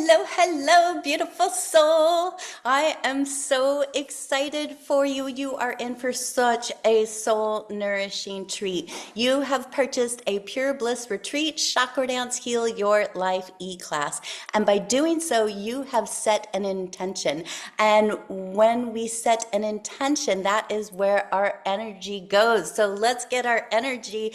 Hello, hello, beautiful soul. I am so excited for you. You are in for such a soul nourishing treat. You have purchased a Pure Bliss Retreat Chakra Dance Heal Your Life e-class. And by doing so, you have set an intention. And when we set an intention, that is where our energy goes. So let's get our energy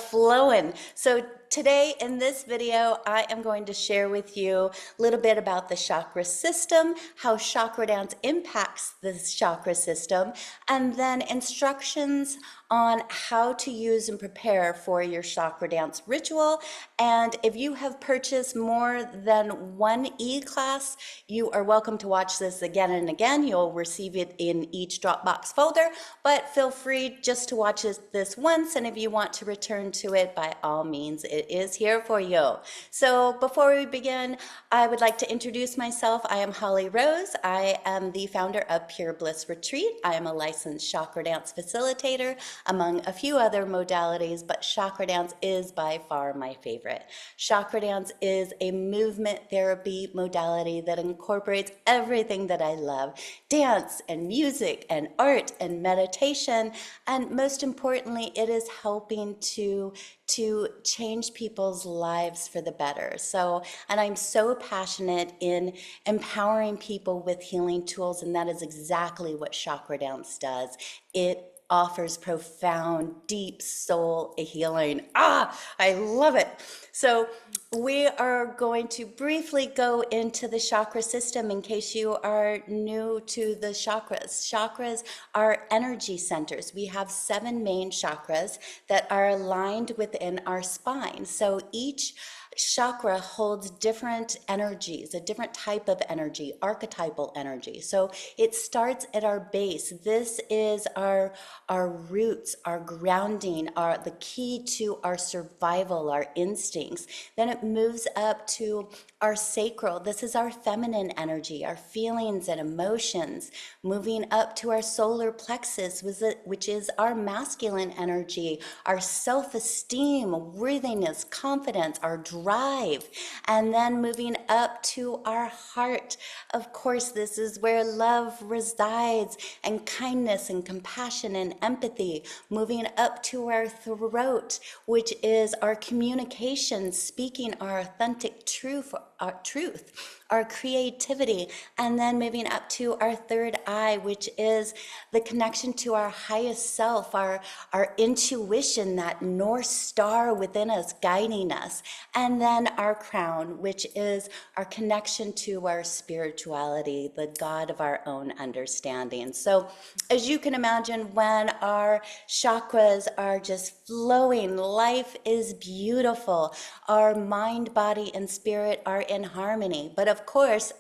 flowing. So today in this video, I am going to share with you a little bit about the chakra system, how chakra dance impacts the chakra system, and then instructions on how to use and prepare for your chakra dance ritual. And if you have purchased more than one e-class, you are welcome to watch this again and again. You'll receive it in each Dropbox folder, but feel free just to watch this once, and if you want to return to it, by all means, it is here for you. So before we begin, I would like to introduce myself. I am Holly Rose. I am the founder of Pure Bliss Retreat. I am a licensed chakra dance facilitator, among a few other modalities, but chakra dance is by far my favorite. Chakra dance is a movement therapy modality that incorporates everything that I love: dance and music and art and meditation, and most importantly, it is helping to change people's lives for the better. And I'm so passionate in empowering people with healing tools, and that is exactly what chakra dance does. It offers profound, deep soul healing. I love it. So we are going to briefly go into the chakra system in case you are new to the chakras. Chakras are energy centers. We have 7 main chakras that are aligned within our spine. So each chakra holds different energies, a different type of energy, archetypal energy. So it starts at our base. This is our roots, our grounding, the key to our survival, our instincts. Then it moves up to our sacral. This is our feminine energy, our feelings and emotions. Moving up to our solar plexus, which is our masculine energy, our self-esteem, worthiness, confidence, our drive. And then moving up to our heart. Of course, this is where love resides, and kindness and compassion and empathy. Moving up to our throat, which is our communication, speaking our authentic truth, our creativity. And then moving up to our third eye, which is the connection to our highest self, our intuition, that North Star within us guiding us. And then our crown, which is our connection to our spirituality, the God of our own understanding. So as you can imagine, when our chakras are just flowing, life is beautiful. Our mind, body, and spirit are in harmony. But of course,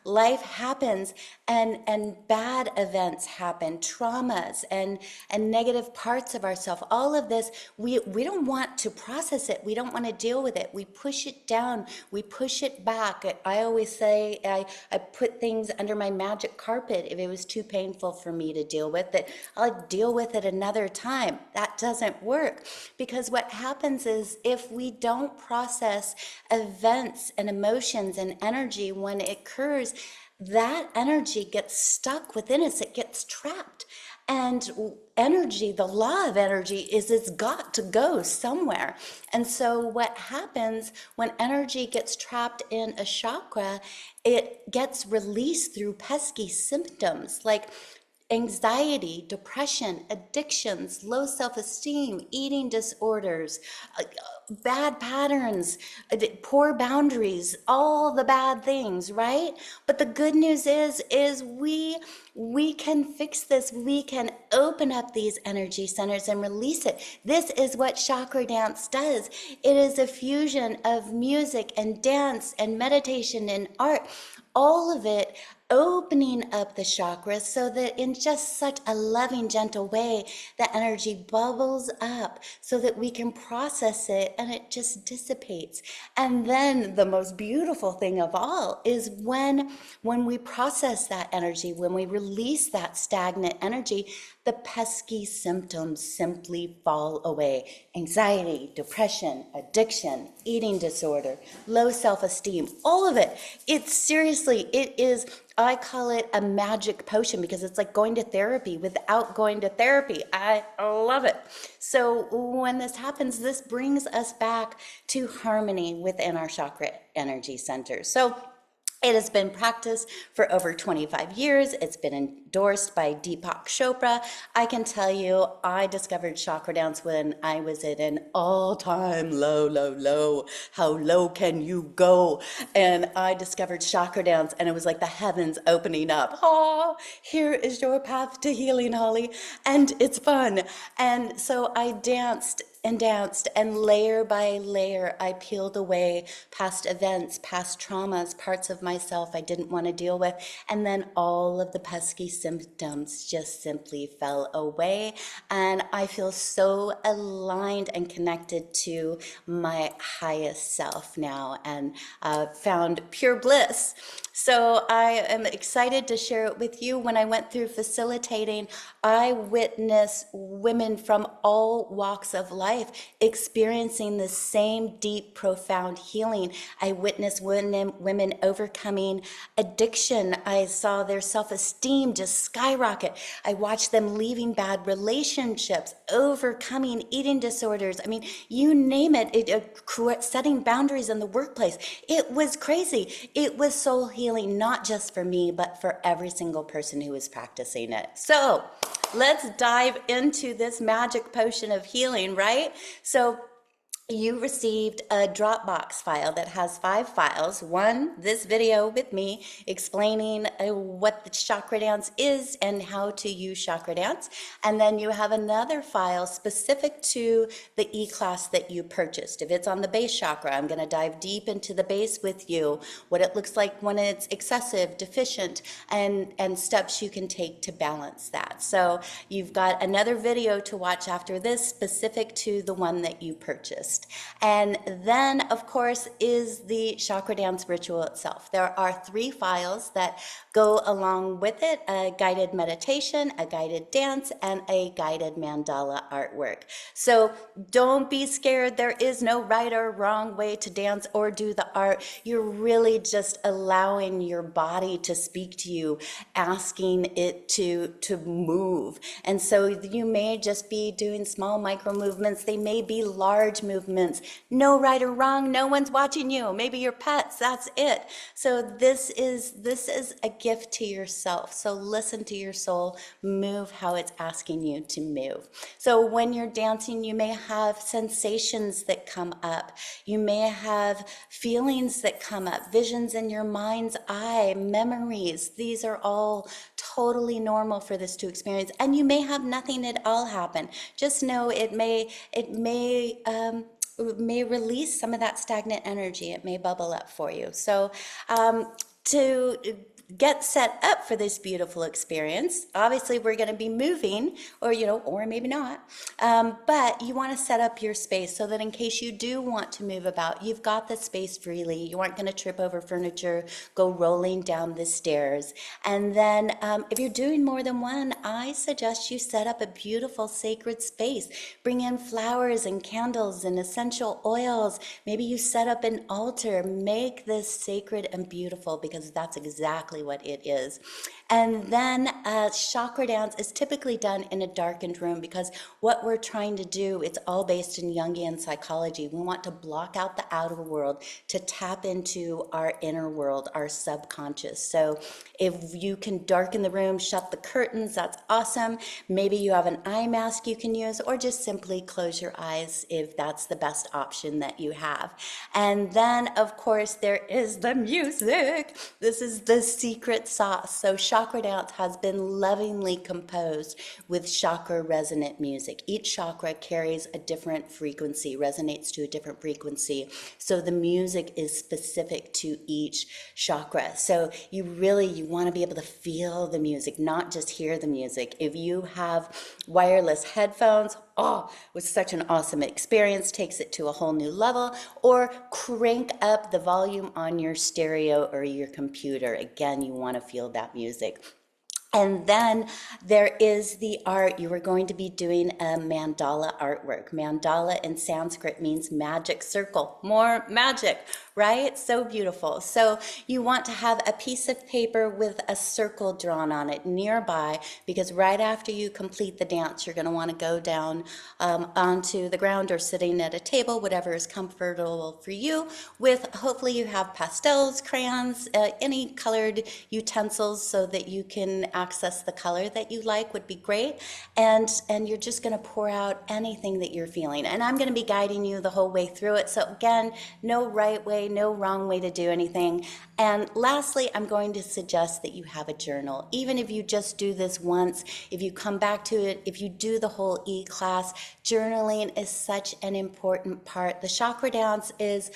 life happens, and bad events happen, traumas and negative parts of ourselves. All of this, we don't want to process it. We don't want to deal with it. We push it down. We push it back. I always say I put things under my magic carpet if it was too painful for me to deal with it. I'll deal with it another time. That doesn't work, because what happens is if we don't process events and emotions and energy when it occurs, that energy gets stuck within us. It gets trapped. And energy, the law of energy, is it's got to go somewhere. And so what happens when energy gets trapped in a chakra, it gets released through pesky symptoms like anxiety, depression, addictions, low self-esteem, eating disorders, bad patterns, poor boundaries, all the bad things, right? But the good news is we can fix this. We can open up these energy centers and release it. This is what chakra dance does. It is a fusion of music and dance and meditation and art, all of it opening up the chakras so that in just such a loving, gentle way, the energy bubbles up so that we can process it and it just dissipates. And then the most beautiful thing of all is when we process that energy, when we release that stagnant energy, the pesky symptoms simply fall away. Anxiety, depression, addiction, eating disorder, low self-esteem, all of it. It's seriously, it is, I call it a magic potion because it's like going to therapy without going to therapy. I love it. So when this happens, this brings us back to harmony within our chakra energy centers. So it has been practiced for over 25 years. It's been endorsed by Deepak Chopra. I can tell you, I discovered Chardance when I was at an all-time low. How low can you go? And I discovered Chardance, and it was like the heavens opening up. Oh, here is your path to healing, Holly. And it's fun. And so I danced, and layer by layer I peeled away past events, past traumas, parts of myself I didn't want to deal with, and then all of the pesky symptoms just simply fell away, and I feel so aligned and connected to my highest self now, and found pure bliss. So I am excited to share it with you. When I went through facilitating, I witnessed women from all walks of life experiencing the same deep, profound healing. I witnessed women overcoming addiction. I saw their self-esteem just skyrocket. I watched them leaving bad relationships, overcoming eating disorders. I mean, you name it, setting boundaries in the workplace. It was crazy. It was soul healing, not just for me, but for every single person who was practicing it. So let's dive into this magic potion of healing, right? So you received a Dropbox file that has 5 files. One, this video with me explaining what the Chardance is and how to use Chardance. And then you have another file specific to the E-class that you purchased. If it's on the base chakra, I'm going to dive deep into the base with you, what it looks like when it's excessive, deficient, and steps you can take to balance that. So you've got another video to watch after this specific to the one that you purchased. And then, of course, is the Chardance ritual itself. There are 3 files that go along with it: a guided meditation, a guided dance, and a guided mandala artwork. So don't be scared. There is no right or wrong way to dance or do the art. You're really just allowing your body to speak to you, asking it to move. And so you may just be doing small micro movements. They may be large movements. No right or wrong. No one's watching you. Maybe your pets. That's it. So this is a gift to yourself. So listen to your soul. Move how it's asking you to move. So when you're dancing, you may have sensations that come up. You may have feelings that come up, visions in your mind's eye, memories. These are all totally normal for this to experience. And you may have nothing at all happen. Just know it may release some of that stagnant energy. It may bubble up for you. So to get set up for this beautiful experience, obviously we're going to be moving, or maybe not, but you want to set up your space so that in case you do want to move about, you've got the space freely. You aren't going to trip over furniture, go rolling down the stairs. And then if you're doing more than one, I suggest you set up a beautiful sacred space. Bring in flowers and candles and essential oils. Maybe you set up an altar. Make this sacred and beautiful, because that's exactly what it is. And then Chardance is typically done in a darkened room, because what we're trying to do, it's all based in Jungian psychology. We want to block out the outer world to tap into our inner world, our subconscious. So if you can darken the room, shut the curtains, that's awesome. Maybe you have an eye mask you can use, or just simply close your eyes if that's the best option that you have. And then, of course, there is the music. This is the secret sauce. So Chardance has been lovingly composed with chakra resonant music. Each chakra carries a different frequency, resonates to a different frequency. So the music is specific to each chakra. So you want to be able to feel the music, not just hear the music. If you have wireless headphones, was such an awesome experience, takes it to a whole new level, or crank up the volume on your stereo or your computer. Again, you want to feel that music. And then there is the art. You are going to be doing a mandala artwork. Mandala in Sanskrit means magic circle, more magic, right? So beautiful. So you want to have a piece of paper with a circle drawn on it nearby, because right after you complete the dance, you're going to want to go down onto the ground or sitting at a table, whatever is comfortable for you, with hopefully you have pastels, crayons, any colored utensils so that you can access the color that you like would be great. And you're just going to pour out anything that you're feeling. And I'm going to be guiding you the whole way through it. So again, no right way, no wrong way to do anything. And lastly, I'm going to suggest that you have a journal. Even if you just do this once, if you come back to it, if you do the whole E-class, journaling is such an important part. The chakra dance is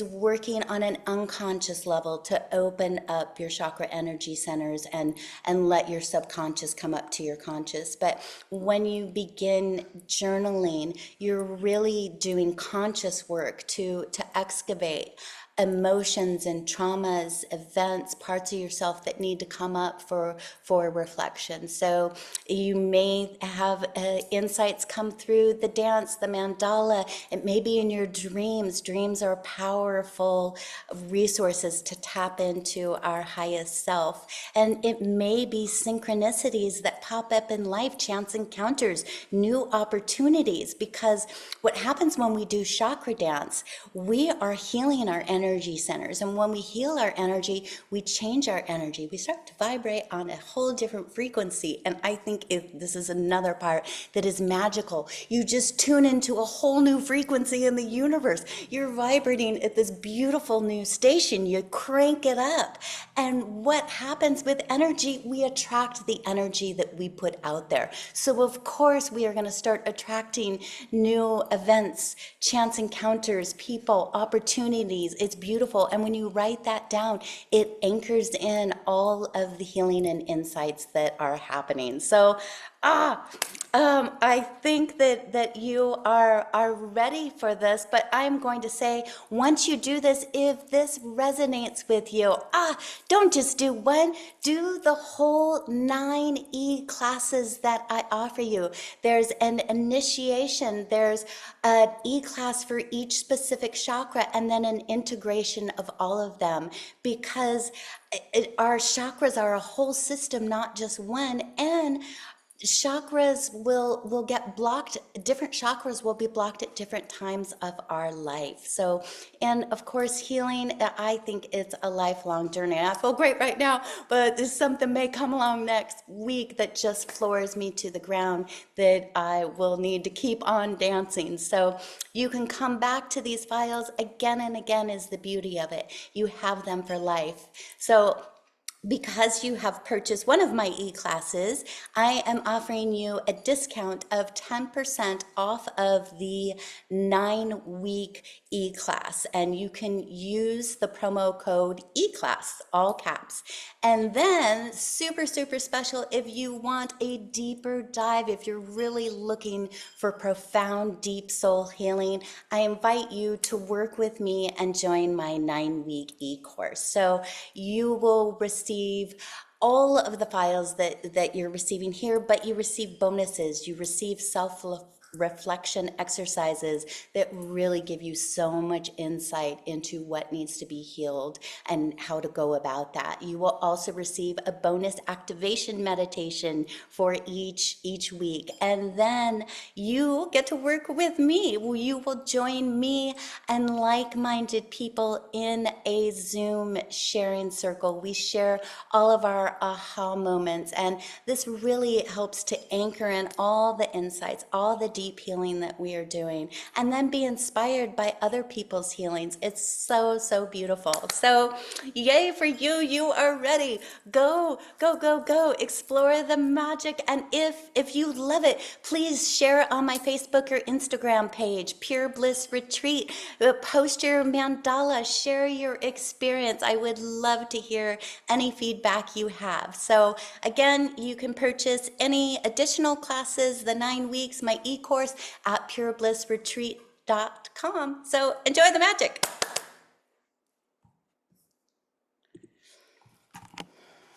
working on an unconscious level to open up your chakra energy centers and let your subconscious come up to your conscious. But when you begin journaling, you're really doing conscious work to excavate emotions and traumas, events, parts of yourself that need to come up for reflection. So you may have insights come through the dance, the mandala. It may be in your dreams. Dreams are powerful resources to tap into our highest self. And it may be synchronicities that pop up in life, chance encounters, new opportunities, because what happens when we do chakra dance, we are healing our energy centers. And when we heal our energy, we change our energy. We start to vibrate on a whole different frequency. And I think this is another part that is magical. You just tune into a whole new frequency in the universe. You're vibrating at this beautiful new station. You crank it up. And what happens with energy? We attract the energy that we put out there. So of course, we are going to start attracting new events, chance encounters, people, opportunities. It's beautiful. And when you write that down, it anchors in all of the healing and insights that are happening. So, I think that you are ready for this, but I'm going to say, once you do this, if this resonates with you, don't just do one, do the whole 9 E-classes that I offer you. There's an initiation, there's an E-class for each specific chakra, and then an integration of all of them, because our chakras are a whole system, not just one, and chakras will get blocked. Different chakras will be blocked at different times of our life. So, and of course, healing, I think it's a lifelong journey. I feel great right now, but there's something may come along next week that just floors me to the ground that I will need to keep on dancing. So you can come back to these files again and again is the beauty of it. You have them for life. So because you have purchased one of my E-classes, I am offering you a discount of 10% off of the 9-week E-class. And you can use the promo code E-class, all caps. And then super, super special, if you want a deeper dive, if you're really looking for profound, deep soul healing, I invite you to work with me and join my 9-week E-course. So you will receive all of the files that you're receiving here, but you receive bonuses, you receive self-reflection exercises that really give you so much insight into what needs to be healed and how to go about that. You will also receive a bonus activation meditation for each week. And then you get to work with me. You will join me and like-minded people in a Zoom sharing circle. We share all of our aha moments, and this really helps to anchor in all the insights, all the deep healing that we are doing, and then be inspired by other people's healings. It's so, so beautiful. So yay for you. You are ready. Go, go, go, go. Explore the magic. And if you love it, please share it on my Facebook or Instagram page, Pure Bliss Retreat. Post your mandala, share your experience. I would love to hear any feedback you have. So again, you can purchase any additional classes, the 9 weeks, my e course at pureblissretreat.com. So enjoy the magic.